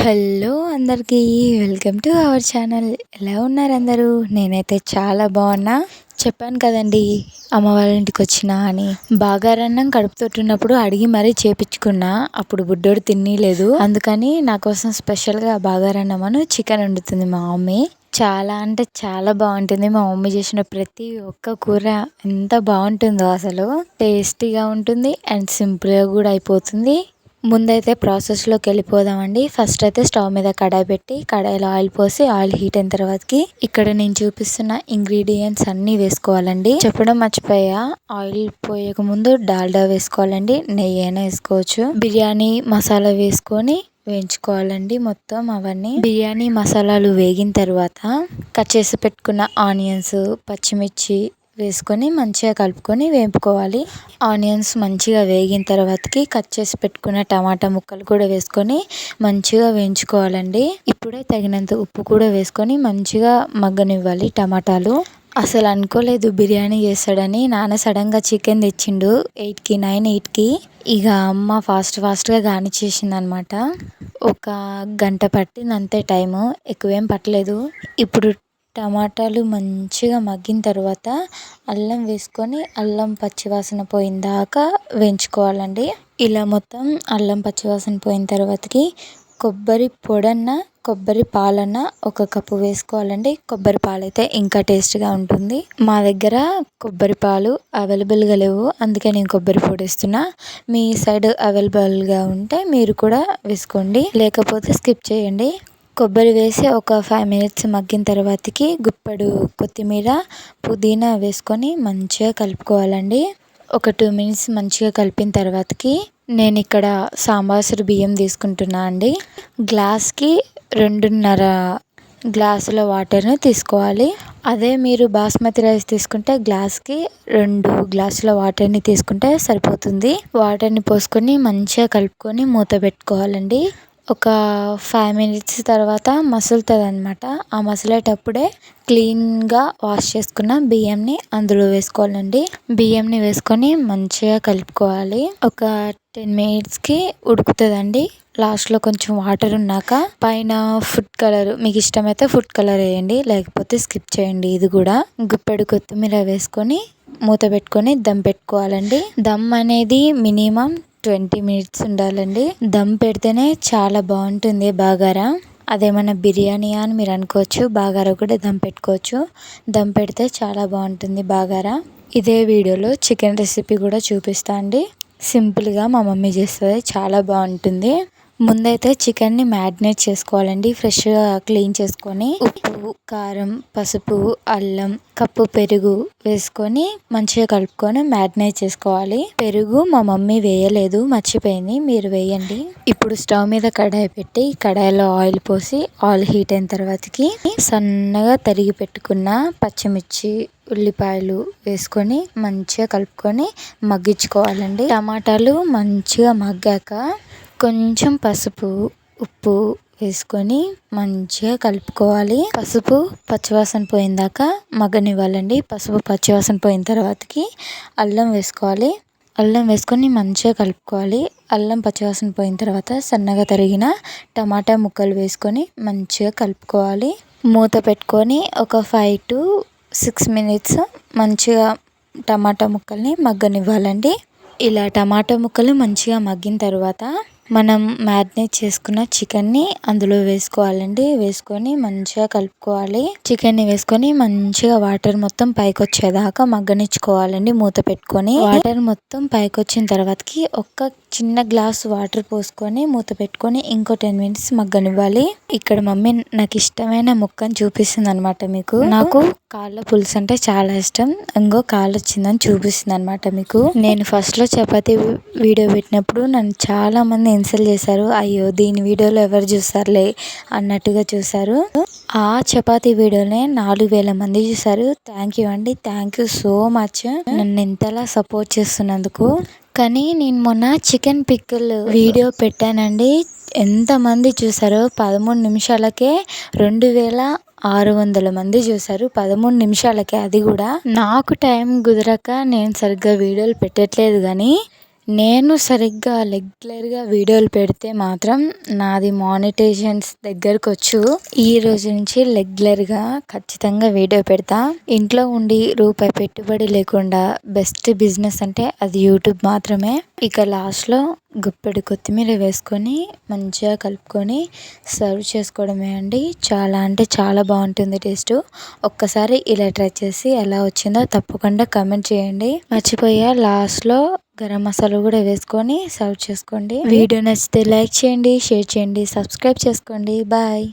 Hello అందరికీ welcome to our channel. ఎలా ఉన్నారు అందరూ? నేనైతే చాలా బాగున్నా. చెప్పాను కదండి అమ్మ వాళ్ళ ఇంటికి వచ్చినా అని. బాగారన్నం కడుపుతోటున్నప్పుడు అడిగి మరీ చేపించుకున్నా. అప్పుడు బుడ్డోడు తినలేదు. అందుకని నా కోసం స్పెషల్గా బాగారన్నమను చికెన్ వండుతుంది మా మమ్మీ. చాలా అంటే చాలా బాగుంటుంది. మా మమ్మీ చేసిన ప్రతి ఒక్క కూర ఎంత బాగుంటుందో, అసలు టేస్టీగా ఉంటుంది అండ్ సింపుల్గా కూడా అయిపోతుంది. ముందైతే ప్రాసెస్లోకి వెళ్ళిపోదామండి. ఫస్ట్ అయితే స్టవ్ మీద కడాయి పెట్టి, కడాయిలో ఆయిల్ పోసి, ఆయిల్ హీట్ అయిన తర్వాతకి ఇక్కడ నేను చూపిస్తున్న ఇంగ్రీడియంట్స్ అన్నీ వేసుకోవాలండి. చెప్పడం మర్చిపోయా, ఆయిల్ పోయక ముందు డాల్డా వేసుకోవాలండి. నెయ్యి అయినా వేసుకోవచ్చు. బిర్యానీ మసాలా వేసుకొని వేయించుకోవాలండి మొత్తం అవన్నీ. బిర్యానీ మసాలాలు వేగిన తర్వాత కట్ చేసి పెట్టుకున్న ఆనియన్స్, పచ్చిమిర్చి వేసుకొని మంచిగా కలుపుకొని వేపుకోవాలి. ఆనియన్స్ మంచిగా వేగిన తర్వాతకి కట్ చేసి పెట్టుకున్న టమాటా ముక్కలు కూడా వేసుకొని మంచిగా వేయించుకోవాలండి. ఇప్పుడే తగినంత ఉప్పు కూడా వేసుకొని మంచిగా మగ్గనివ్వాలి టమాటాలు. అసలు అనుకోలేదు బిర్యానీ చేస్తాడని. నాన్న సడన్గా చికెన్ తెచ్చిండు 8కి 8కి. ఇక అమ్మ ఫాస్ట్గా కానిచ్చేసింది అనమాట. ఒక గంట పట్టింది అంతే టైము, ఎక్కువేం పట్టలేదు. ఇప్పుడు టమాటాలు మంచిగా మగ్గిన తర్వాత అల్లం వేసుకొని అల్లం పచ్చివాసన పోయిన దాకా వేయించుకోవాలండి. ఇలా మొత్తం అల్లం పచ్చివాసన పోయిన తర్వాతకి కొబ్బరి పొడన్న కొబ్బరి పాలన్న 1 కప్పు వేసుకోవాలండి. కొబ్బరి పాలు అయితే ఇంకా టేస్ట్గా ఉంటుంది. మా దగ్గర కొబ్బరి పాలు అవైలబుల్గా లేవు, అందుకే నేను కొబ్బరి పొడి వేస్తున్నా. మీ సైడ్ అవైలబుల్గా ఉంటే మీరు కూడా వేసుకోండి, లేకపోతే స్కిప్ చేయండి. కొబ్బరి వేసి ఒక 5 మినిట్స్ మగ్గిన తర్వాతకి గుప్పెడు కొత్తిమీర, పుదీనా వేసుకొని మంచిగా కలుపుకోవాలండి. ఒక 2 మినిట్స్ మంచిగా కలిపిన తర్వాతకి నేను ఇక్కడ సాంబార్ బియ్యం తీసుకుంటున్నా అండి. గ్లాస్కి 2.5 గ్లాసుల వాటర్ని తీసుకోవాలి. అదే మీరు బాస్మతి రైస్ తీసుకుంటే గ్లాస్కి 2 గ్లాసుల వాటర్ని తీసుకుంటే సరిపోతుంది. వాటర్ని పోసుకొని మంచిగా కలుపుకొని మూత పెట్టుకోవాలండి. ఒక 5 మినిట్స్ తర్వాత మసులుతుంది అనమాట. ఆ మసిలేటప్పుడే క్లీన్గా వాష్ చేసుకున్న బియ్యంని అందులో వేసుకోవాలండి. బియ్యంని వేసుకొని మంచిగా కలుపుకోవాలి. ఒక 10 మినిట్స్కి ఉడుకుతుందండి. లాస్ట్లో కొంచెం వాటర్ ఉన్నాక పైన ఫుడ్ కలర్, మీకు ఇష్టమైతే ఫుడ్ కలర్ వేయండి, లేకపోతే స్కిప్ చేయండి. ఇది కూడా గుప్పెడు కొత్తిమీర వేసుకొని మూత పెట్టుకొని దమ్ పెట్టుకోవాలండి. దమ్ అనేది మినిమం 20 మినిట్స్ ఉండాలండి. దమ్ పెడితేనే చాలా బాగుంటుంది బాగారా. అదేమన్నా బిర్యానీ అని మీరు అనుకోవచ్చు, బాగారా కూడా దమ్ పెట్టుకోవచ్చు. దమ్ పెడితే చాలా బాగుంటుంది బాగారా. ఇదే వీడియోలో చికెన్ రెసిపీ కూడా చూపిస్తా అండి. సింపుల్గా మా మమ్మీ చేస్తుంది, చాలా బాగుంటుంది. ముందైతే చికెన్ని మ్యారినేట్ చేసుకోవాలండి. ఫ్రెష్గా క్లీన్ చేసుకొని ఉప్పు, కారం, పసుపు, అల్లం, కప్పు పెరుగు వేసుకొని మంచిగా కలుపుకొని మ్యారినేట్ చేసుకోవాలి. పెరుగు మా మమ్మీ వేయలేదు, మర్చిపోయింది, మీరు వేయండి. ఇప్పుడు స్టవ్ మీద కడాయి పెట్టి కడాయిలో ఆయిల్ పోసి ఆయిల్ హీట్ అయిన తర్వాతకి సన్నగా తరిగి పెట్టుకున్న పచ్చిమిర్చి, ఉల్లిపాయలు వేసుకొని మంచిగా కలుపుకొని మగ్గించుకోవాలండి. టమాటాలు మంచిగా మగ్గాక కొంచెం పసుపు, ఉప్పు వేసుకొని మంచిగా కలుపుకోవాలి. పసుపు పచ్చివాసన పోయిందాక మగ్గనివ్వాలండి. పసుపు పచ్చివాసన పోయిన తర్వాతకి అల్లం వేసుకోవాలి. అల్లం వేసుకొని మంచిగా కలుపుకోవాలి. అల్లం పచ్చివాసన పోయిన తర్వాత సన్నగా తరిగిన టమాటా ముక్కలు వేసుకొని మంచిగా కలుపుకోవాలి. మూత పెట్టుకొని ఒక 5 to 6 మినిట్స్ మంచిగా టమాటా ముక్కల్ని మగ్గనివ్వాలండి. ఇలా టమాటా ముక్కలు మంచిగా మగ్గిన తర్వాత మనం మ్యారినేట్ చేసుకున్న చికెన్ని అందులో వేసుకోవాలండి. వేసుకొని మంచిగా కలుపుకోవాలి. చికెన్ని వేసుకొని మంచిగా వాటర్ మొత్తం పైకి వచ్చేదాకా మగ్గనిచ్చుకోవాలండి మూత పెట్టుకొని. వాటర్ మొత్తం పైకి వచ్చిన తర్వాతకి ఒక చిన్న గ్లాస్ వాటర్ పోసుకొని మూత పెట్టుకొని ఇంకో 10 మినిట్స్ మగ్గనివ్వాలి. ఇక్కడ మమ్మీ నాకు ఇష్టమైన ముక్కని చూపిస్తుంది అనమాట మీకు. నాకు కాళ్ళ పులుసు అంటే చాలా ఇష్టం. ఇంకో కాళ్ళు వచ్చిందని చూపిస్తుంది అనమాట మీకు. నేను ఫస్ట్లో చపాతీ వీడియో పెట్టినప్పుడు నన్ను చాలా మంది ఇన్సల్ట్ చేశారు. అయ్యో దీని వీడియోలో ఎవరు చూస్తారులే అన్నట్టుగా చూశారు. ఆ చపాతీ వీడియోనే 4,000 మంది చూశారు. థ్యాంక్ యూ అండి, థ్యాంక్ యూ సో మచ్ నన్ను ఎంతలా సపోర్ట్ చేస్తున్నందుకు. కానీ నేను మొన్న చికెన్ పిక్కల్ వీడియో పెట్టానండి. ఎంతమంది చూసారో 13 నిమిషాలకే 2,600 మంది చూసారు. 13 నిమిషాలకే. అది కూడా నాకు టైం కుదరక నేను సరిగ్గా వీడియోలు పెట్టట్లేదు. కానీ నేను సరిగ్గా రెగ్యులర్గా వీడియోలు పెడితే మాత్రం నాది మానిటైజేషన్స్ దగ్గరకు ఈ రోజు నుంచి రెగ్యులర్గా ఖచ్చితంగా వీడియో పెడతా. ఇంట్లో ఉండి రూపాయి పెట్టుబడి లేకుండా బెస్ట్ బిజినెస్ అంటే అది యూట్యూబ్ మాత్రమే. ఇక లాస్ట్లో గుప్పెడు కొత్తిమీర వేసుకొని మంచిగా కలుపుకొని సర్వ్ చేసుకోవడమే అండి. చాలా అంటే చాలా బాగుంటుంది టేస్ట్. ఒక్కసారి ఇలా ట్రై చేసి ఎలా వచ్చిందో తప్పకుండా కామెంట్ చేయండి. మర్చిపోయా, లాస్ట్లో గరం మసాలా కూడా వేసుకొని సర్వ్ చేసుకోండి. వీడియో నచ్చితే లైక్ చేయండి, షేర్ చేయండి, సబ్స్క్రైబ్ చేసుకోండి. బాయ్.